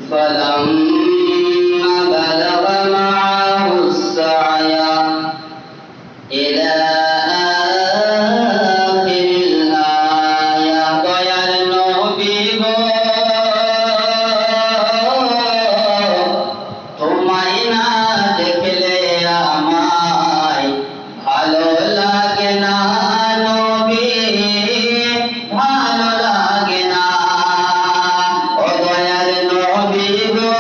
فلما بلغ معه السعي إلى آخر الآية দয়ার নবী গো তোমায় না দেখলে আমায় ভালো লাগে না নবী ভালো লাগে না ও দয়ার নবী গো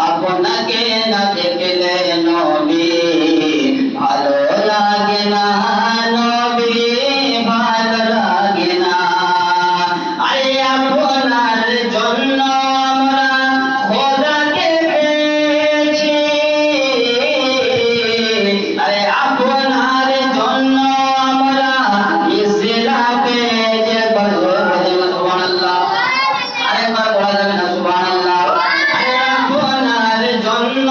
আপনাকে না দেখলে নবী ভালো লাগে না নবী ভালো লাগে না আরে আপনার জন্য আমরা খোদাকে পেয়েছি আরে আপনার জন্য আমরা ইসলাম পেয়েছি সুবহানাল্লাহ আরেকবার বলা যাবে না সুবহানাল্লাহ আরে আপনার জন্য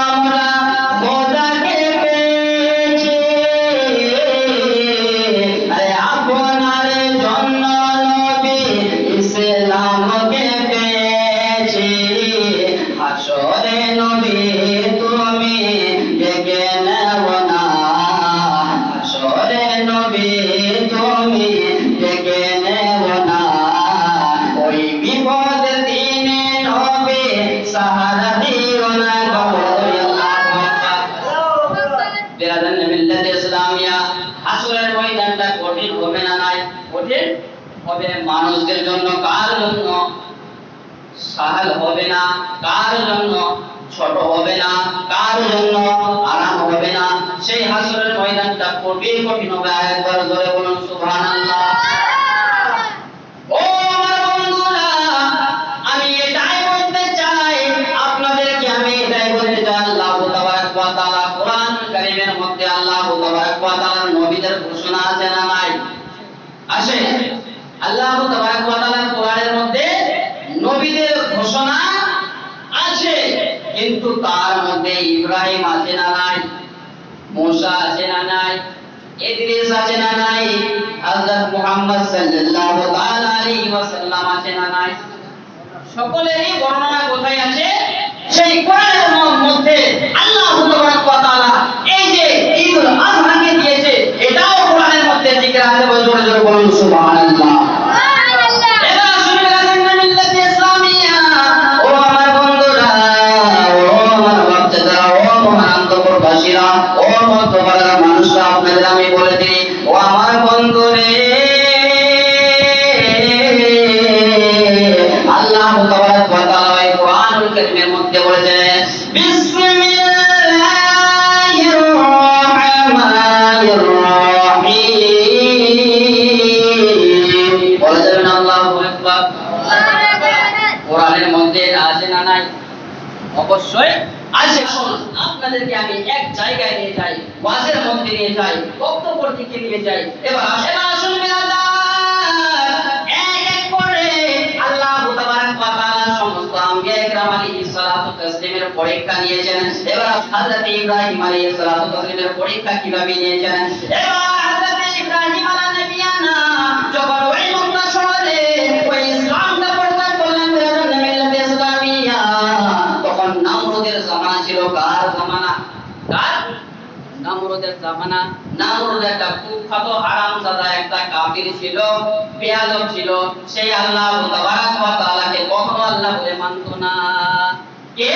আমরা খোদাকে পেয়েছি আরে আপনার জন্য নবী ইসলামকে পেয়েছি হাসরে নবী তুমি ডেকে নেও না হাসরে নবী তুমি ডেকে নেও না ওই বিপদের দিনে নবী সাহারা দিও না বিরাদান মিল্লাত ইসলামিয়া হাসরের ময়দানটা কঠিন হবে না নাই কঠিন হবে মানুষদের জন্য কার জন্য সহল হবে না কার জন্য ছোট হবে না কার জন্য আরাম হবে না সেই হাসরের ময়দানটা কঠিন কঠিন হবে একবার জোরে বলুন সুবহানাল্লাহ ও আমার বন্ধুরা আমি এটাই বলতে চাই আপনাদেরকে আমি এটাই বলতে চাই আল্লাহ তাবারক ওয়া তাআলা কোরআন কারীমের মধ্যে আল্লাহ তাবারক ওয়া তাআলার নবীদের ঘোষণা আছে না নাই আছে আল্লাহ তাবারক ওয়া তাআলার কোরআনের মধ্যে নবীদের ঘোষণা আছে কিন্তু তার মধ্যে ইব্রাহিম আছে না নাই মুসা আছে না নাই ইদ্রিস আছে না নাই হযরত মুহাম্মদ সাল্লাল্লাহু তাআলা আলাইহি ওয়াসাল্লাম আছে না নাই সকলেরই বর্ণনা কোথায় আছে সেই কোরআনের মধ্যে আল্লাহ তাবারক ওয়া তাআলা এই যে ঈদুল আযহাকে দিয়েছে এটাও কোরআনের মধ্যে জিকির আছে জোরে জোরে বলুন সুবহানাল্লাহ ও মতবারা মানুষরা আপনাদের আমি বলে দিই ও আমার বন্ধু রে আল্লাহ তাবারক ওয়া তাআলা এই কোরআনুল কারীমের মধ্যে বলেছেন বিসমিল্লাহির রহমানির রহিম বলা যাবে না আল্লাহু আকবার কোরআনের মধ্যে আছে না নাই অবশ্যই আছে আপনাদেরকে আমি এক জায়গায় নিয়ে যাই ওয়াজের মধ্যে নিয়ে যাই বক্তব্য দিকে নিয়ে যাই এবার আসুন বিরাদার এক এক করে আল্লাহ তাবারক ওয়া তাআলা সমস্ত আম্বিয়া ইকরাম আলাইহিস সালাতু তাসলিমের পরীক্ষা নিয়েছেন এবার হযরত ইব্রাহিম আলাইহিস সালাতু তাসলিমের পরীক্ষা কিভাবে নিয়েছেন এবার হযরত ইব্রাহিম আলাইহিস নবিয়ানা যখন ওই মক্কা শহরে ওই ইসলামটা প্রচার করলেন বিরাদার মিল্লাত ইসলামিয়া তখন নামরুদের জামানা ছিল কার জামানা কার নামরুদের জামানা নামরুদ একটা কুখ্যাত হারামজাদা একটা কাফির ছিল বেয়াদব ছিল সেই আল্লাহ তাবারক ওয়া তাআলাকে কখনো আল্লাহ বলে মানত না কে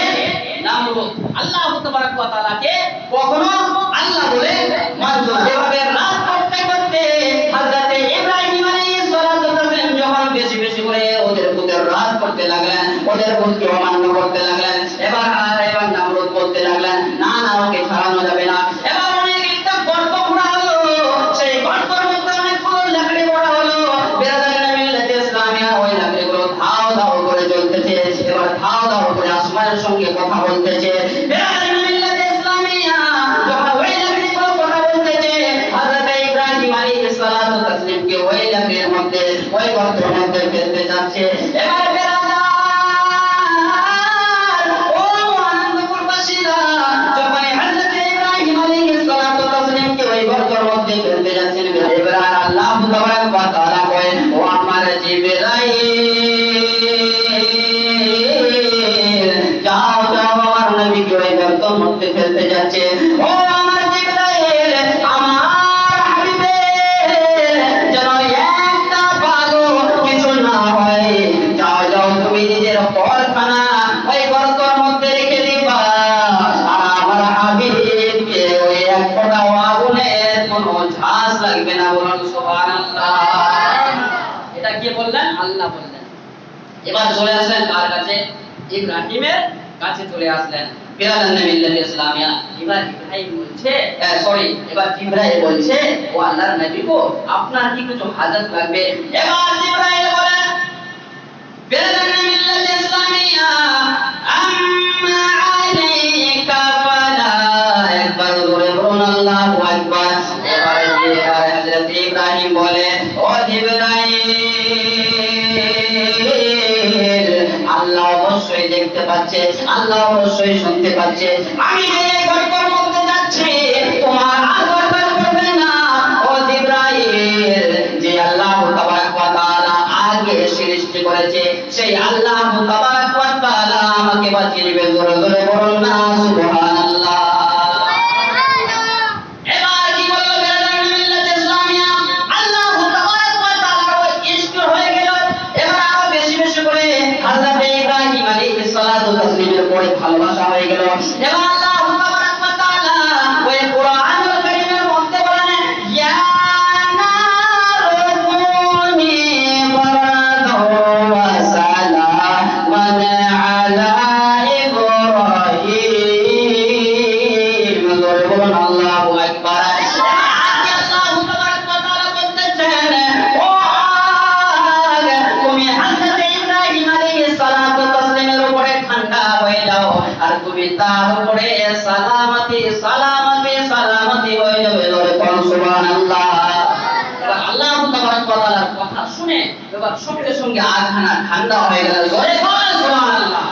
নামরুদ আল্লাহ তাবারক ওয়া তাআলাকে কখনো আল্লাহ বলে মানত না এভাবে রাত করতে করতে হযরত ইব্রাহিম আলাইহিস সালাতু তাসলিম যখন বেশি বেশি করে ওদের পুত্রের রাত করতে লাগলেন ওদের পুত্রকে অমান্য করতে লাগলেন এবার নামরুদ বলতে লাগলেন না না ওকে ছাড়ানো যাবে না এবার অনেক একটা গর্ত খোঁড়া হলো সেই গর্তের মধ্যে অনেকগুলো লাকড়ি পড়া হলো বিরাদার মিল্লাত ইসলামিয়া ওই লাকড়িগুলো ধাও ধাও করে জ্বলতেছে এবার ধাও ধাও করে আসমানের সঙ্গে কথা বলতেছে বিরাদার মিল্লাত ইসলামিয়া যখন ওই লাকড়িগুলো কথা বলতেছে হযরত ইব্রাহিম আলাইহিস সালাতু তাসলিমকে ওই লাকড়ির মধ্যে ওই গর্তের মধ্যে ফেলতে যাচ্ছে এবার আল্লাহ তাবারক ওয়া তাআলা কয় ও আমার জিবরাইল কে বললেন? আল্লাহ বললেন। এবার চলে আসলেন কার কাছে? ইব্রাহিমের কাছে চলে আসলেন। বিরাদান মিল্লাত ইসলামিয়া। এবার ইব্রাহিম বলছে, এবার জিবরাইল বলছে, ও আল্লাহর নবী গো, আপনার কি কিছু হাজত লাগবে? এবার জিবরাইল বলে, বিরাদান মিল্লাত ইসলামিয়া, আম্মা আলাইকা ফালা। একবার জোরে বলুন আল্লাহু আকবার। এবার হযরত ইব্রাহিম বলে, ও জিবরাইল, আল্লাহ অবশ্যই দেখতে পাচ্ছে, আল্লাহ অবশ্যই শুনতে পাচ্ছে। আমি যে ঘরটার মধ্যে যাচ্ছি, তোমার আর দরকার পড়বে না। ও জিবরাইল, যে আল্লাহ তাবারক ওয়া তাআলা আগে সৃষ্টি করেছে, সেই আল্লাহ তাবারক ওয়া তাআলা আমাকে বাঁচিয়ে নেবে। জোরে জোরে বলুন না সুবহানাল্লাহ। এবার কি বলল বেরাদান মিল্লাত ইসলামিয়া? আল্লাহ তাবারক ওয়া তাআলার ইশক হয়ে গেল। এবার আরো বেশি বেশি করে হযরত ইব্রাহিম আলাইহিস সালাতু তাসলিমের উপরে ভালোবাসা হয়ে গেল। এবার আল্লাহ তাবারক ওয়া তাআলা ওই কুরআনুল কারীমের মধ্যে বলেন, ইয়া নারু কুনি বারদান ওয়া সালামান আলা ইব্রাহিম। জোরে বলুন আল্লাহু আকবার। আর তুমি তার উপরে সালামতি সালামতি সালামতি হয়ে যাবে। জোরে বলুন সুবহানাল্লাহ। এবার আল্লাহ তাবারক ওয়া তাআলার কথা শুনে এবার সঙ্গে সঙ্গে আখানা ঠান্ডা হয়ে গেল। জোরে বলুন সুবহানাল্লাহ।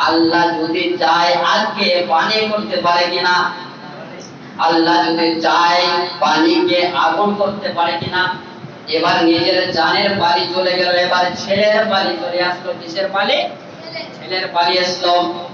আল্লাহ যদি চায় আজকে পানি করতে পারে কিনা? আল্লাহ যদি চায় পানিকে আগুন করতে পারে কিনা? এবার নিজের জানের পালি চলে গেল, এবার ছেলের পালি চলে আসলো। কিসের পালি? ছেলের পালি আসলো।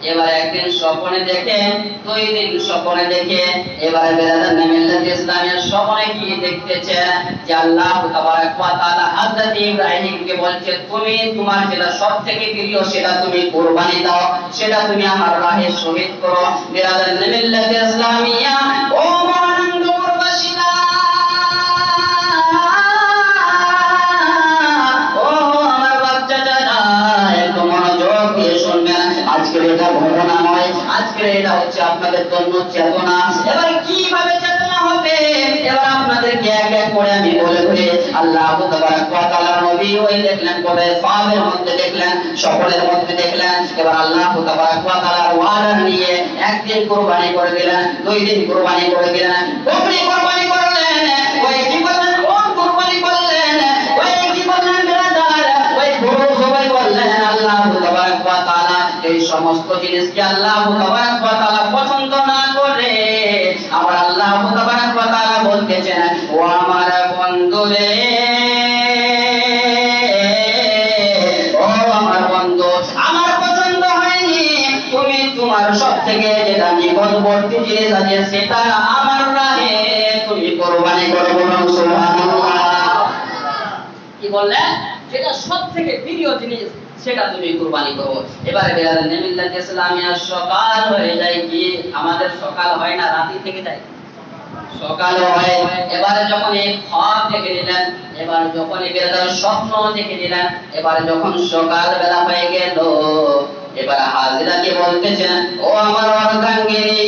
এবার একদিন স্বপ্নে দেখে, দুই দিন স্বপ্নে দেখে, এবার বেরাদান মিল্লাত ইসলামিয়ার স্বপ্নে কি দেখতেছে যে আল্লাহ তাবারক ওয়া তাআলা হযরত ইব্রাহিমকে বলছে, তুমি তোমার যেটা সবথেকে প্রিয় সেটা তুমি কুরবানি দাও, সেটা তুমি আমার রাহে শহীদ করো। বেরাদান মিল্লাত ইসলামিয়া, ও আনন্দপুরবাসীরা, ও আমার বাচ্চারা, একটু মনোযোগ দিয়ে শুনবেন। আজকের এটা ঘটনা নয়, আজকের এটা হচ্ছে আপনাদের জন্য চেতনা। এবার কিভাবে চেতনা হবে? এবার আপনাদেরকে এক এক করে আমি বলে বলে আল্লাহ তাবারক ওয়া তাআলার নবী ওই দেখলেন কবে সাহাবের মধ্যে দেখলেন, সকলের মধ্যে দেখলেন। এবার আল্লাহ তাবারক ওয়া তাআলার ওয়াদা নিয়ে একদিন কুরবানি করে দিলেন, দুই দিন কুরবানি করে দিলেন, বকরি কুরবানি করলেন। ওই কি করলেন? কোন কুরবানি করলেন? ওই কি করলেন ব্রাদার? ওই গরু জবাই করলেন। আল্লাহ তাবারক ওয়া তাআলা এই সমস্ত জিনিসকে আল্লাহ তাবারক ওয়া তাআলা পছন্দ না করে আবার আল্লাহ তাবারক ওয়া তাআলা বলতেছেন, ও আমার বন্ধু রে, ও আমার বন্ধু, আমার পছন্দ হয়নি, তুমি তোমার সবথেকে যেটা নিকটবর্তী জিনিস আছে সেটা আমার রাহে তুমি কুরবানি করো। বলুন সুবহানাল্লাহ। কি বললেন? যেটা সবথেকে প্রিয় জিনিস সেটা তুমি কুরবানি করো। এবারে বেরাদান মিল্লাত ইসলামিয়া সকাল হয়ে যায়। কি আমাদের সকাল হয় না, রাতে থেকে যায়? সকাল হয়। এবারে যখন এই খ্বাব দেখে নিলেন, এবার যখন বেরাদার স্বপ্ন দেখে নিলেন, এবার যখন সকাল বেলা হয়ে গেল, এবার হাজিরাকে বলতেছেন, ও আমার অর্ধাঙ্গিনী,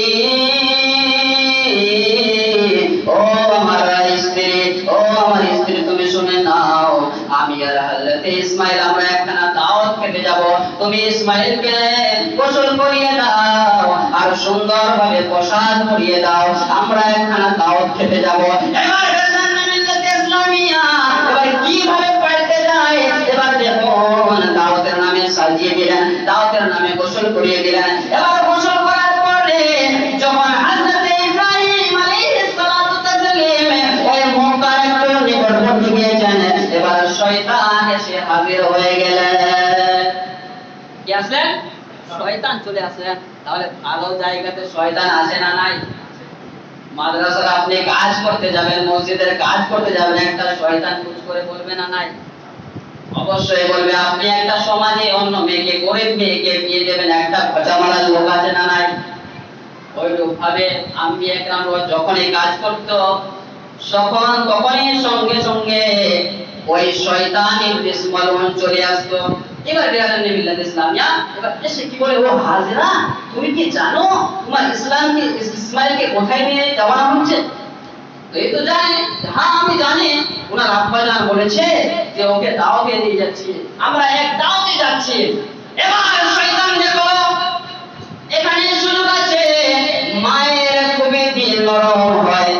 ও আমার স্ত্রী, ও আমার স্ত্রী, তুমি শুনে নাও, আমি আর হযরত ইসমাঈল আমরা একখানা দাওয়াত খেতে যাব। তুমি ইসমাঈলকে গোসল করিয়ে দাও আর সুন্দরভাবে পোশাক পরিয়ে দাও, আমরা একখানা দাওয়াত খেতে যাব। এবার বেরাদান মিল্লাত ইসলামিয়া এবার কিভাবে পাল্টে যায়? এবার দেখুন, দাওয়াতের নামে সাজিয়ে দিলেন, দাওয়াতের নামে গোসল করিয়ে দিলেন। এবার গোসল করার পরে যখন হযরত ইব্রাহিম আলাইহিস সালাতু তাসলিম ওই মক্কার একটু নিকটবর্তী গিয়েছেন, এবার শয়তান এসে হাজির হয়ে গেলেন। কি আসলেন? শয়তান চলে আসলেন। তাহলে ভালো জায়গাতে শয়তান আসে না নাই? মাদ্রাসার আপনি কাজ করতে যাবেন, মসজিদের কাজ করতে যাবেন, একটা শয়তান কুচ করে বলবে না নাই? অবশ্যই বলবে। আপনি একটা সমাজে অন্য মেয়েকে, গরিব মেয়েকে বিয়ে দেবেন, একটা খোঁচামারা লোক আছে না নাই? ওইরূপ ভাবে আম্বিয়া কেরাম যখনই কাজ করতো তখনই সঙ্গে সঙ্গে ওই শয়তান ইবলিস মালউন চলে আসতো। এবার বিরাদার মিল্লাত ইসলামিয়া এবার এসে কি বলে, ও হাজেরা, তুমি কি জানো তোমার ইসমাইলকে কোথায় নিয়ে যাওয়া হচ্ছে? তো এই তো জানে, হ্যাঁ আমি জানি, ওনার আব্বা জান বলেছে যে ওকে দাওয়াতে নিয়ে যাচ্ছি, আমরা এক দাওয়াতে যাচ্ছি। এবার শয়তান দেখো এখানে সুযোগ আছে, মায়ের খুবই দিল নরম হয়।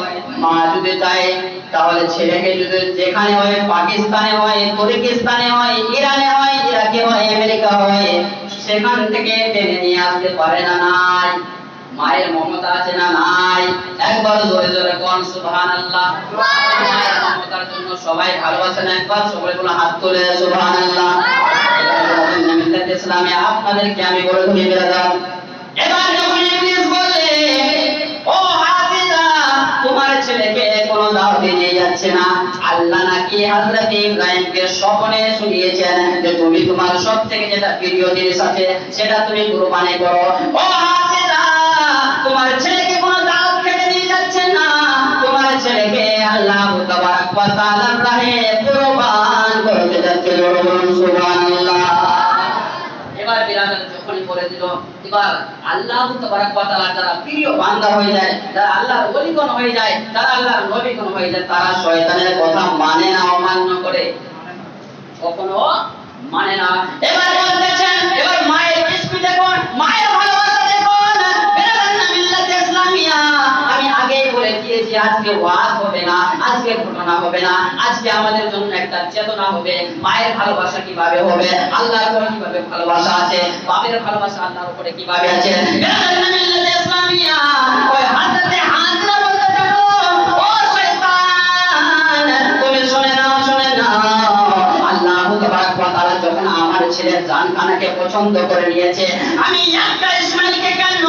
মা যদি চায় তাহলে ছেলেকে যদি যেখানে হয়, পাকিস্তানে হয়, তুর্কিস্তানে হয়, ইরানে হয়, ইরাকে হয়, আমেরিকা হয়, সেখান থেকে টেনে নিয়ে আসতে পারে না? নাই? মায়ের মমতা আছে না নাই? একবার জোরে জোরে কোন সুবহানাল্লাহ। মায়ের মমতার জন্য সবাই ভালোবাসেন, একবার সবাই বলে হাত তুলে সুবহানাল্লাহ। মিল্লাত ইসলামে আপনাদেরকে আমি বলে ধরি বিরাদার, এবার যখন ইবলিস বলে, ও হাফিজা, তোমার ছেলেকে কোন দাওয়াতে নিয়ে যাচ্ছে না, আল্লাহ নাকি হযরত ইব্রাহিমকে স্বপ্নে শুনিয়েছেন যে তুমি তোমার সবথেকে যেটা প্রিয় জিনিস আছে সেটা তুমি কুরবানি করো। ও হাফিজা, তোমার ছেলেকে কোন দাওয়াত খেতে নিয়ে যাচ্ছে না, তোমার ছেলেকে আল্লাহ তাবারক ওয়া তাআলার রাহে কুরবান করতে যাচ্ছে। সুবহানাল্লাহ। এবার বিরাদার যখনই বলে দিল, এবার আল্লাহ তাবারক ওয়া তাআলা যারা প্রিয় বান্দা হয়ে যায়, যারা আল্লাহর ওলিগণ হয়ে যায়, যারা আল্লাহর নবীগণ হয়ে যায়, তারা শয়তানের কথা মানে না, অমান্য করে, কখনো মানে না। এবার বলতেছেন, এবার মায়ের স্পিড দেখুন, মায়ের ভালোবাসা দেখুন। বিরাদার মিল্লাত ইসলামিয়া, আমি আগেই বলে দিয়েছি আজকে ওয়াজ হবে না, আজকে ঘটনা হবে না, আজকে আমাদের জন্য একটা চেতনা হবে। মায়ের ভালোবাসা কিভাবে হবে, আল্লাহর উপরে কিভাবে ভালোবাসা আছে, বাবার ভালোবাসা আল্লাহর উপরে কিভাবে আছে। বিরাদার মিল্লাত ইসলামিয়া, ওই হযরতে হাজরা বলতে থাকো, ও শয়তান, তুমি শুনে নাও, শুনে নাও, আল্লাহ তাবারক ওয়া তাআলা যখন আমার ছেলের জানখানাকে পছন্দ করে নিয়েছে, আমি একটা ইসমাইলকে কেন,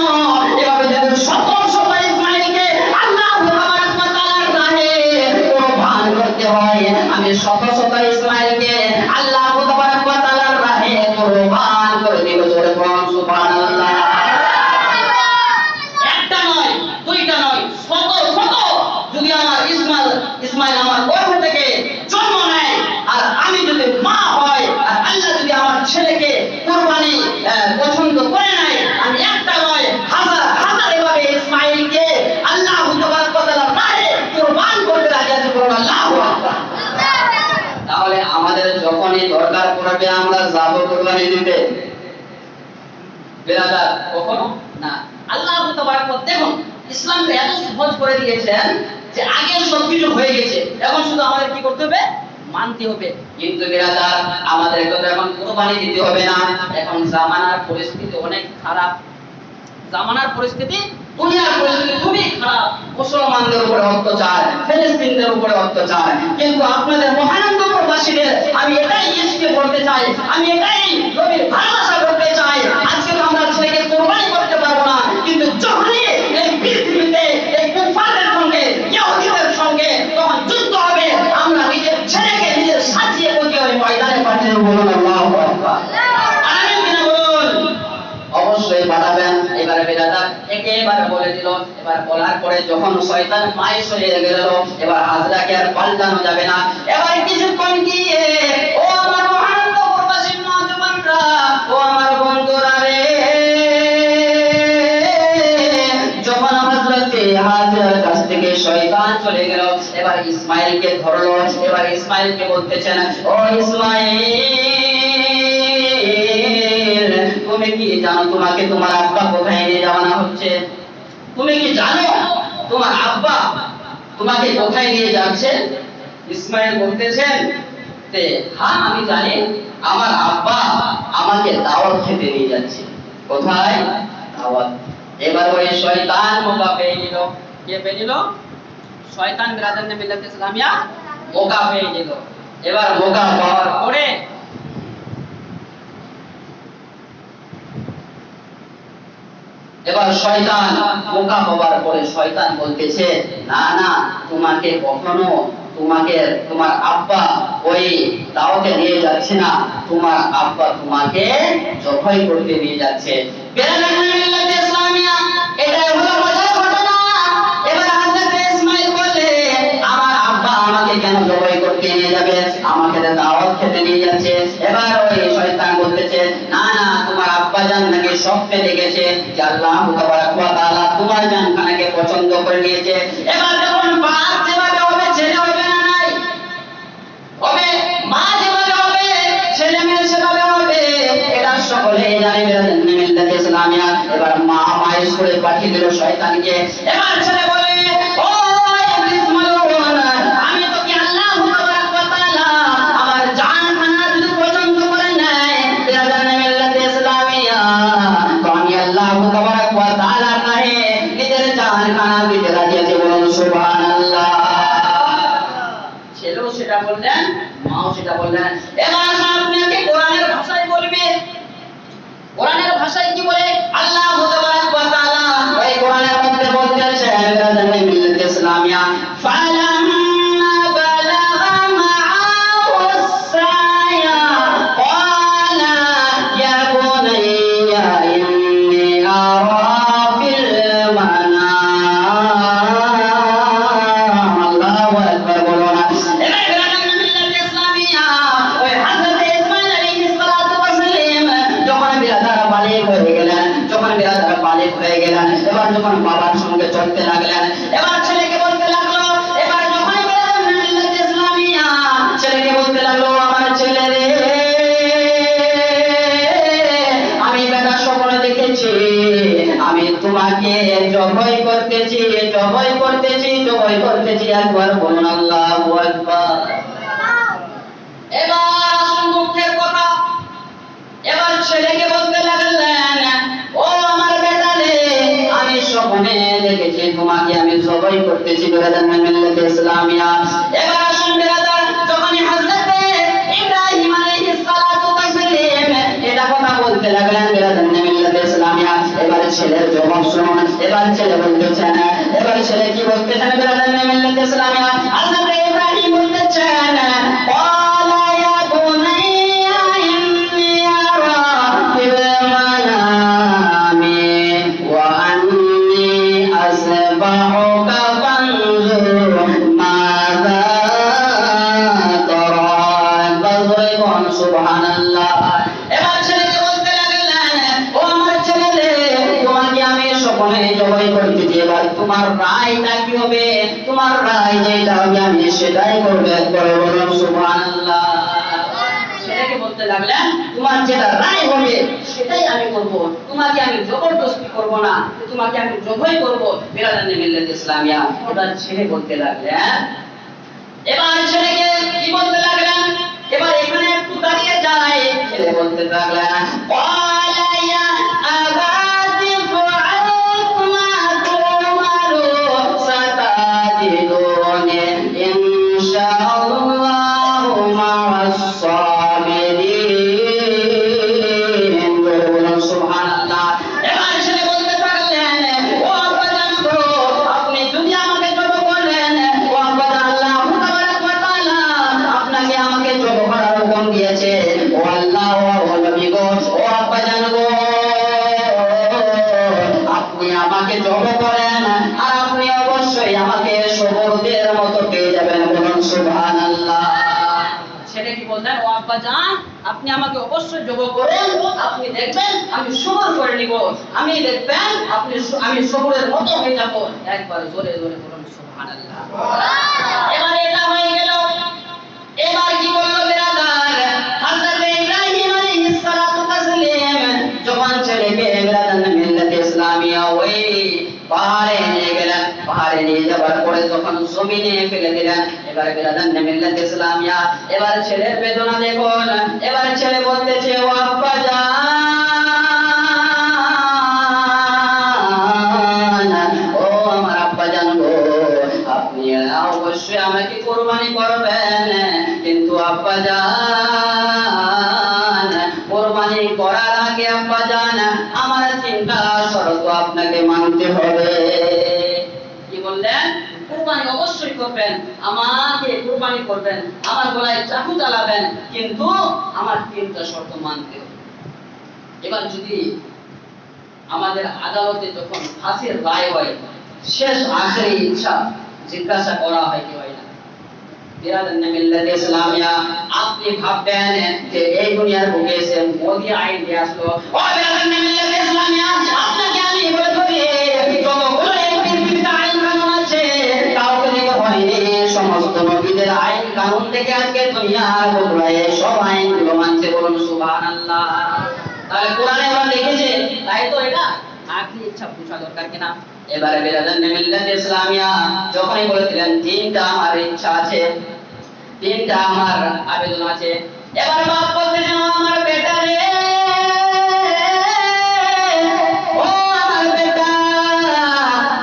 এভাবে যদি শত শত ইসমাইলকে আল্লাহ তাবারক ওয়া তাআলার রাহে কুরবান করতে হয়, আমি শত শত ইসমাইলকে আল্লাহ তাবারক ওয়া তাআলার রাহে কুরবান করে দেব। জোরে বলুন সুবহানাল্লাহ। একটা নয়, দুইটা নয়, শত শত যদি আমার ইসমাইল আমার গর্ভ থেকে জন্ম নেয়, আর আমি যদি মা হয়, আর আল্লাহ যদি আমার ছেলেকে কুরবানি পছন্দ করে নেয়, আমি একটা নয় হাজার হাজার এভাবে ইসমাইলকে আল্লাহ তাবারক ওয়া তাআলার রাহে কুরবান করতে রাজি আছি। বলুন আল্লাহু আকবার। তাহলে আমাদের যখনই দরকার পড়বে আমরা যাব কুরবানি দিতে, বিরাদার কখনো না। আল্লাহ তাবারক ওয়া তাআলা দেখুন ইসলামকে এত সহজ করে দিয়েছেন যে আগে সবকিছু হয়ে গেছে, এখন শুধু আমাদের কি করতে হবে, মানতে হবে। কিন্তু বিরাদার আমাদের তো এখন কুরবানি দিতে হবে না, এখন জামানার পরিস্থিতি অনেক খারাপ, জামানার পরিস্থিতি, দুনিয়ার পরিস্থিতি খুবই খারাপ। মুসলমানদের উপরে অত্যাচার, ফিলিস্তিনদের উপরে অত্যাচার, কিন্তু আপনাদের মহানন্দপুরবাসীদের আমি এটাই ইসকে বলতে চাই, আমি এটাই নবীর ভালোবাসা করতে চাই। আজকে তো আমরা ছেলেকে কুরবানি করতে পারবো না, কিন্তু যখনই এই পৃথিবীতে এই কুফারদের সঙ্গে, ইহুদিদের সঙ্গে তখন যুদ্ধ হবে, আমরা নিজের ছেলেকে নিজের সাজিয়ে গুজিয়ে ওই ময়দানে পাঠিয়ে দেব। বলুন আল্লাহু আকবার। আমিন কিনা বলুন? অবশ্যই পাঠাবেন। এবারে বিরাদার একেবারে বলে দিল, এবার বলার পরে যখন শয়তান মায়ে সরে গেল, এবার হাজরাকে আর পাল্টানো যাবে না। এবার কিছুক্ষণ গিয়ে, ও আমার মহানন্দপুরবাসী নওজওয়ানরা, ও আমার বন্ধুরা রে, যখন হযরতে হাজরার কাছ থেকে শয়তান চলে গেল, এবার ইসমাইলকে ধরলো। এবার ইসমাইলকে বলতেছেন, ও ইসমাইল, তুমি কি জানো তোমাকে তোমার আব্বা কোথায় নিয়ে যাওয়া হচ্ছে? তুমি কি জানো তোমার আব্বা তোমাকে কোথায় নিয়ে যাচ্ছে? ইসমাইল বলতেছেন যে হ্যাঁ আমি জানি, আমার আব্বা আমাকে দাওয়াত খেতে নিয়ে যাচ্ছে। কোথায়? দাওয়াত। এবার ওই শয়তান মৌকা পেয়ে নিল। কে পেয়ে নিল? শয়তান। বিরাদার মিল্লাত ইসলামিয়া মৌকা পেয়ে নিল। এবার মৌকা পাওয়ার পরে এবার শয়তান মৌকা পাওয়ার পরে শয়তান বলতেছে, না না, তোমাকে কখনো তোমার আব্বা ওই দাওয়াতে নিয়ে যাচ্ছে না, তোমার আব্বা তোমাকে জবাই করতে নিয়ে যাচ্ছে। বিরাদার মিল্লাত ইসলামিয়া, এটাই হলো মজার ঘটনা। এবার হযরত ইসমাইল বলে, আমার আব্বা আমাকে আমাকে কেন জবাই করতে নিয়ে যাবে, আমাকে দাওয়াত খেতে নিয়ে যাচ্ছে। এবার ওই শয়তান বলতেছে, না না, তোমার আব্বাজান নাকি স্বপ্নে দেখেছে যে আল্লাহ তাবারক ওয়া তাআলা তোমার জানখানাকে পছন্দ করে নিয়েছে। এবার যখন বাপ যেভাবে হবে ছেলে হবে না নাই হবে, মা যেভাবে হবে ছেলে মেয়ে সেভাবে হবে, এটা সকলেই জানে মিল্লাত ইসলামিয়া। এবার মা মায়ের করে পাঠিয়ে দিল শয়তানকে। এবার ছেলে বলে, ও ইবলিস মালউন, আমি তো কি আল্লাহ তাবারক ওয়া তাআলা আমার জানখানা যদি পছন্দ করে নেয় মিল্লাত ইসলামিয়া, তো আমি আল্লাহ তাবারক ওয়া তাআলা নাহে নিজের জানখানা দিতে রাজি আছি। বলুন সুবহানাল্লাহ। ছেলেও সেটা বললেন, মাও সেটা বললেন। এবার আপনাকে কোরআনের ভাষায় বলবে, কোরআনের ভাষায় কি বলে আল্লাহ তাবারক ওয়া তাআলা এই কোরআনের মধ্যে বলতেছেন মিল্লাত ইসলামিয়া, ফালাম্মা বালাগা মাআহু সায়া ক্বালা ইয়া বুনাইয়া ইন্নী আরা ফিল মানাম। আল্লাহু আকবার। বলুন মিল্লাত ইসলামিয়া ওই হযরত ইসমাঈল আলাইহিস সালাতু ওয়াস সালাম যখন বিরাদার বালিগ হয়ে গেলেন, যখন বিরাদার বালিগ হয়ে গেলেন, এবার যখন বাবার সঙ্গে চলতে লাগলেন, এবার ছেলেকে বলতে লাগলো, এবার যখন বিরাদার মিল্লাত ইসলামিয়া ছেলেকে বলতে লাগলো, আমার ছেলে রে, আমি বেটা স্বপ্ন দেখেছি, আমি তোমাকে জবাই করতেছি, জবাই করতেছি, জবাই করতেছি। একবার বলুন আল্লাহু আকবার। এবার আসুন দুঃখের কথা, এবার ছেলেকে বলতে লাগলেন, ও আমার বেটা রে, আমি স্বপ্নে দেখেছি তোমাকে আমি জবাই করতেছি। বিরাদার মিল্লাত ইসলামিয়া। এবার আসুন বিরাদার, যখন হযরত ইব্রাহিম আলাইহিস সালাতু ওয়াস সালাম এটা কথা বলতে লাগলেন বিরাদার মিল্লাত ইসলামিয়া, এবার ছেলের জবাব শুনুন। এবার ছেলে বলতেছেন, এবার ছেলে কি বলতেছেন বিরাদার মিল্লাত ইসলামিয়া, হযরত ইব্রাহিম বলতেছেন, ক্বালা ইয়া বুনাইয়া ইন্নী আরা ফিল মানামি ওয়া আন্নী আসবাহুকা ফানজুর মাযা তারা। বলুন সুবহানাল্লাহ। এবার ছেলেকে বলতে লাগলেন, ও আমার ছেলে রে, তোমাকে আমি স্বপ্নে জবাই করতেছি, এবার তোমার রায়টা কি হবে, তোমার রায় যেটা হবে আমি সেটাই করবো। একবার বলুন সুবহানাল্লাহ। ছেলেকে বলতে লাগলেন, তোমার যেটা রায় হবে সেটাই আমি করব, তোমাকে আমি জবরদস্তি করব না, তোমাকে আমি জবাই করব। বিরাদার মিল্লাত ইসলামিয়া। এবার ছেলে বলতে লাগলেন, এবার ছেলেকে কি বলতে লাগলেন, এবার এখানে একটু দাঁড়িয়ে যায়। ছেলে বলতে লাগলেন, ক্বালা ইয়া আবাতি ফাআল মা তুমারু সাতাজিদুনি ইনশাআল্লাহু মা'আস সাবিরিন। বলুন সুবহানাল্লাহ। এবার ছেলে বলতে লাগলেন, ও আব্বাজান গো, আপনি যদি আমাকে জবাই করেন, ও আব্বাজান আল্লাহ তাবারক ওয়া তাআলা আপনাকে আমাকে জবাই করার হুকুম দিয়েছে। ও আল্লাহ, ও নবী গো, ও আব্বাজান গো, আপনি আমাকে জবাই করেন আর আপনি অবশ্যই আমাকে সবরদের মতো পেয়ে যাবেন। বলুন সুবহানাল্লাহ। ছেলে কি বললেন, ও আব্বাজান আপনি আমাকে অবশ্যই জবাই করেন, আপনি দেখবেন আমি সবর করে নিব, আমি দেখবেন আমি সবরের মতো হয়ে যাব। একবার জোরে জোরে বলুন সুবহানাল্লাহ। এবার এটা হয়ে গেল। এবার কি বললো বিরাদার, হযরত ইব্রাহিম আলাইহিস সালাতু ওয়াস সালাম যখন ছেলেকে বিরাদার মিল্লাত ইসলামিয়া ওই পাহাড়ে নিয়ে গেলেন, পাহাড়ে নিয়ে যাওয়ার পরে যখন জমিনে ফেলে দিলেন, এবার বিরাদার মিল্লাত ইসলামিয়া, এবার ছেলের বেদনা দেখুন। এবার ছেলে বলতেছে, ও আব্বাজান, ও আমার আব্বাজান গো, আপনি অবশ্যই আমাকে কুরবানি করবেন, কিন্তু আব্বাজান কুরবানি করার আগে আব্বাজান আমার তিনটা শর্ত আপনাকে মানতে হবে। কি বললেন, কুরবানি অবশ্যই করবেন, আমাকে কুরবানি করবেন, আমার গলায় চাকু চালাবেন, কিন্তু আমার তিনটা শর্ত মানতে হবে। এবার যদি আমাদের আদালতে যখন ফাঁসির রায় হয়, শেষ আখেরি ইচ্ছা জিজ্ঞাসা করা হয় কি হয় না, বিরাদান মিল্লাতে ইসলামিয়া, আপনি ভাববেন যে এই দুনিয়ার বুকে এসে মোদি আইন দিয়ে আসলো। ও বিরাদান মিল্লাতে ইসলামিয়া, আপনাকে আমি বলে বলি যতগুলো এই পৃথিবীতে আইন কানুন আছে কাউকে থেকে হয়নি, সমস্ত নবীদের আইন কানুন থেকে আজকে দুনিয়ার বদলায় সব আইনগুলো মানছে, বলুন সুবহানাল্লাহ। তাহলে কোরআনে আমরা লিখেছে, তাই তো এটা আখরি ইচ্ছা পূজা দরকার কিনা? এবারে বিরাদান মিল্লাতে ইসলামিয়া যখনই বলেছিলেন তিনটা আমার ইচ্ছা আছে, তিনটা আমার আবেদন আছে, এবার বাপ বলতেছেন আমার বেটা রে, ও আমার বেটা,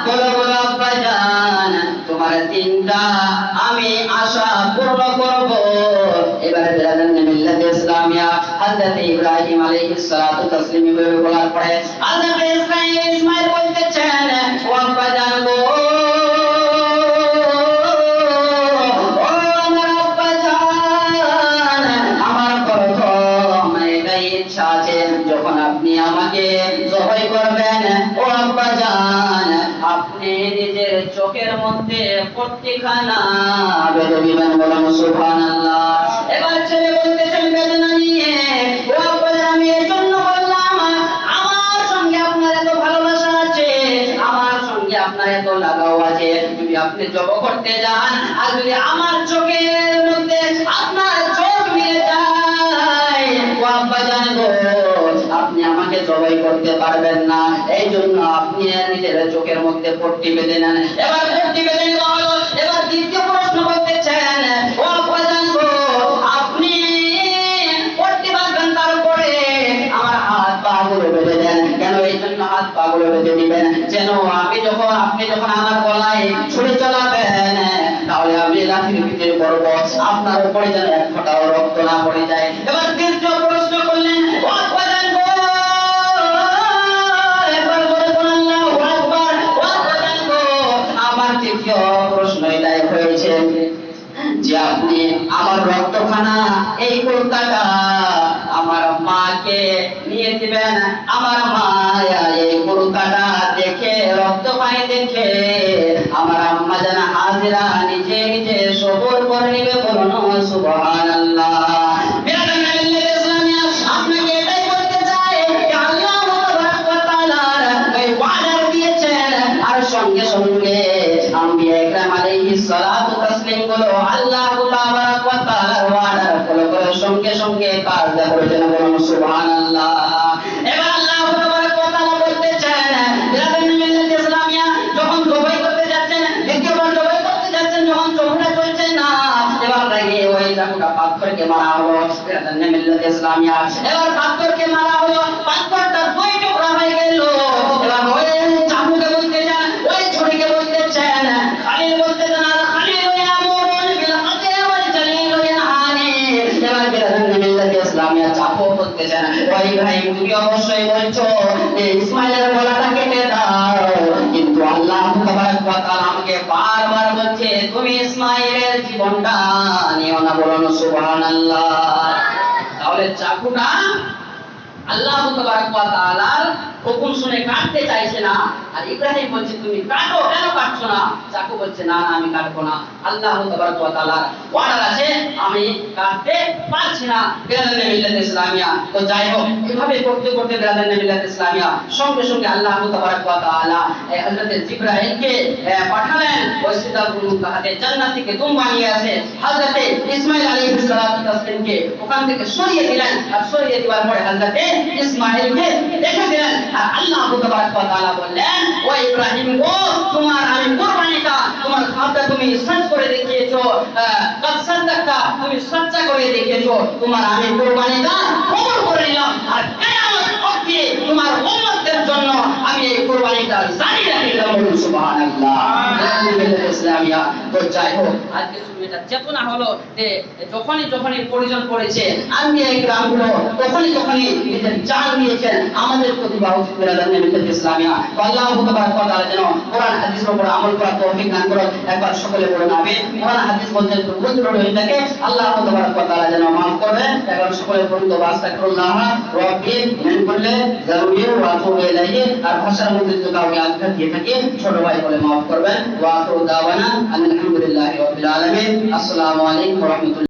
বলো বলো আব্বা জান, তোমার তিনটা আমি আশা পূর্ণ করব। এবারে বিরাদান মিল্লাতে ইসলামিয়া হযরত ইব্রাহিম আলাইহিস সালাতু তাসলিম বলার পরে হযরত ইসমাঈল বলতেছেন, ও আব্বা জান গো, যখন আপনি আমাকে জবাই করবেন, ও আব্বা জান, আপনি নিজের চোখের মধ্যে প্রত্যেকখানা বেঁধে দিবেন, বলুন সুবহানাল্লাহ। এবার ছেলে বলতেছেন বেদনা নিয়ে, ও আব্বা জান, আমি এর জন্য বললাম আমার সঙ্গে আপনার এত ভালোবাসা আছে, আমার সঙ্গে আপনার এত লাগাও আছে, যদি আপনি জবাই করতে যান আর যদি আমার চোখের মধ্যে আপনার চোখ মিলে যায়, ও আব্বা জান গো, আপনি আমাকে জবাই করতে পারবেন না, এই জন্য আপনি নিজের চোখের মধ্যে পট্টি বেঁধে নেন। এবার পট্টি বেঁধে নেওয়া হলো। এবার দ্বিতীয় প্রশ্ন করতেছেন, ও আব্বা জান গো, আপনি পট্টি বাঁধবেন, তারপরে আমার হাত পা গুলো বেঁধে দেন। কেন এই জন্য হাত পা গুলো বেঁধে দিবেন? যেন আপনি যখন আমার গলায় ছুরি চালাবেন, তাহলে আমি লাঠির ভিতরে পড়বো, আপনার উপরে যেন এক ফোঁটাও রক্ত না পড়ে যায়। এবার তৃতীয় প্রশ্ন করলেন, ও আব্বা জান গো, একবার বলে বলুন আল্লাহু আকবার। ও আব্বা জান গো, আমার তৃতীয় প্রশ্ন এটাই হয়েছে যে আপনি আমার রক্তখানা, এই কলকাতা আমার মাকে নিয়ে দিবেন। আমার মা এই কলকাতা দেখে, রক্ত পানি দেখে আমার আম্মা জান হাজিরা নিজে নিজে সবর করে নিবে, বলুন সুবহানাল্লাহ। বিরাদান মিল্লাতে ইসলামিয়া, আপনাকে এটাই বলতে চাই যে আল্লাহ তাবারাক ওয়া তাআলা এই ওয়াদা দিয়েছেন, আর সঙ্গে সঙ্গে আম্বিয়া ইকরাম আলাইহিস সালাতু তাসলিম গুলো আল্লাহ তাবারাক ওয়া তাআলার ওয়াদা ফলো করে সঙ্গে সঙ্গে কাজ করেছেন, বলুন সুবহানাল্লাহ। এবার আল্লাহ তাবারাক ওয়া তাআলা বলতেছেন, বিরাদান মিল্লাতে ইসলামিয়া যখন জবাই করতে যাচ্ছেন, দ্বিতীয়বার জবাই করতে যাচ্ছেন, যখন চোখটা চলছে না, এবার লাগে ওই চাকুটা পাথরকে মারা হলো। বিরাদান মিল্লাতে ইসলামিয়া এবার পাথরকে মারা হলো, পাথরটা দুই টুকরা হয়ে গেল। এবার ওই চাকুকে বলতেছেন, ওই ছুরিকে বলতেছেন, খালিল বলতেছেন, আর খালিল ইয়ামুরুন বিল হাদি ওয়াল জালিল ইয়াহানি। এবার বিরাদান মিল্লাতে ইসলামিয়া চাকু বলতেছেন, ও ইব্রাহিম, তুমি অবশ্যই বলছো যে ইসমাইলের গলাটা কেটে দাও, কিন্তু আল্লাহ তাবারাক ওয়া তাআলা আমাকে বারবার বলছে তুমি ইসমাইলের জীবনটা নিও না, বলুন সুবহানাল্লাহ। তাহলে চাকুটা আল্লাহ তাবারাক ওয়া তাআলার হুকুম শুনে কাটতে চাইছে না, আর ইব্রাহিম বলছে তুমি কাটো, কেন কাটছো না? চাকু বলছে না না, আমি কাটবো না, আল্লাহ তাবারাক ওয়া তাআলার অর্ডার আছে, আমি কাটতে পারছি না। বিরাদান মিল্লাতে ইসলামিয়া, তো যাই হোক, এভাবে করতে করতে বিরাদান মিল্লাতে ইসলামিয়া সঙ্গে সঙ্গে আল্লাহ তাবারাক ওয়া তাআলা হযরত জিবরাইলকে পাঠালেন, ওই সিদরাতুল মুনতাহাতে জান্নাত থেকে দুম বানিয়ে আসে হযরত ইসমাঈল আলাইহিস সালাতু তাসলিমকে ওখান থেকে সরিয়ে দিলেন, আর সরিয়ে দেওয়ার পরে হযরত ইসমাঈলকে দেখে দিলেন, আর আল্লাহ তাবারাক ওয়া তাআলা বললেন, ও ইব্রাহিম গো, তোমার আমি কুরবানিটা, তোমার খাতটা তুমি সহজ করে দেখিয়েছো, কাদ সাদাকা, তুমি সচ্চা করে দেখিয়েছো, তোমার আমি কুরবানিটা কবুল করে নিলাম, আর কিয়ামত অবধি তোমার উম্মতদের জন্য আমি এই কুরবানিটা জারি রাখলাম, বলুন সুবহানাল্লাহ। ইসলামিয়া, তো যাই হোক, আজকে এটা চেতনা হলো যে যখনই প্রয়োজন পড়েছে আম্বিয়া ইকরামগুলো তখনই নিজের জান দিয়েছেন আমাদের প্রতিভা উচিত। বিরাদান মিল্লাতে ইসলামিয়া, আল্লাহ তাবারাক ওয়া তাআলা যেন কোরআন হাদিসের উপর আমল করার তৌফিক দান করেন। একবার সকলে বলুন আমিন। কোরআন হাদিস বলতে ভুল হয়ে থাকে আল্লাহ তাবারাক ওয়া তাআলা যেন maaf করবেন। একবার সকলে বলুন তো আস্তাগফিরুল্লাহ রাব্বি মিন কুল্লি যারবি ওয়া আতুবু ইলাইহি। আর ভাষার মধ্যে যদি কাউকে আঘাত দিয়ে থাকে ছোট ভাই বলে maaf করবেন। ওয়া আখিরু দাওয়ানা আলহামদুলিল্লাহি রাব্বিল আলামিন। আসসালামু আলাইকুম ওয়া রাহমাতুল্লাহ।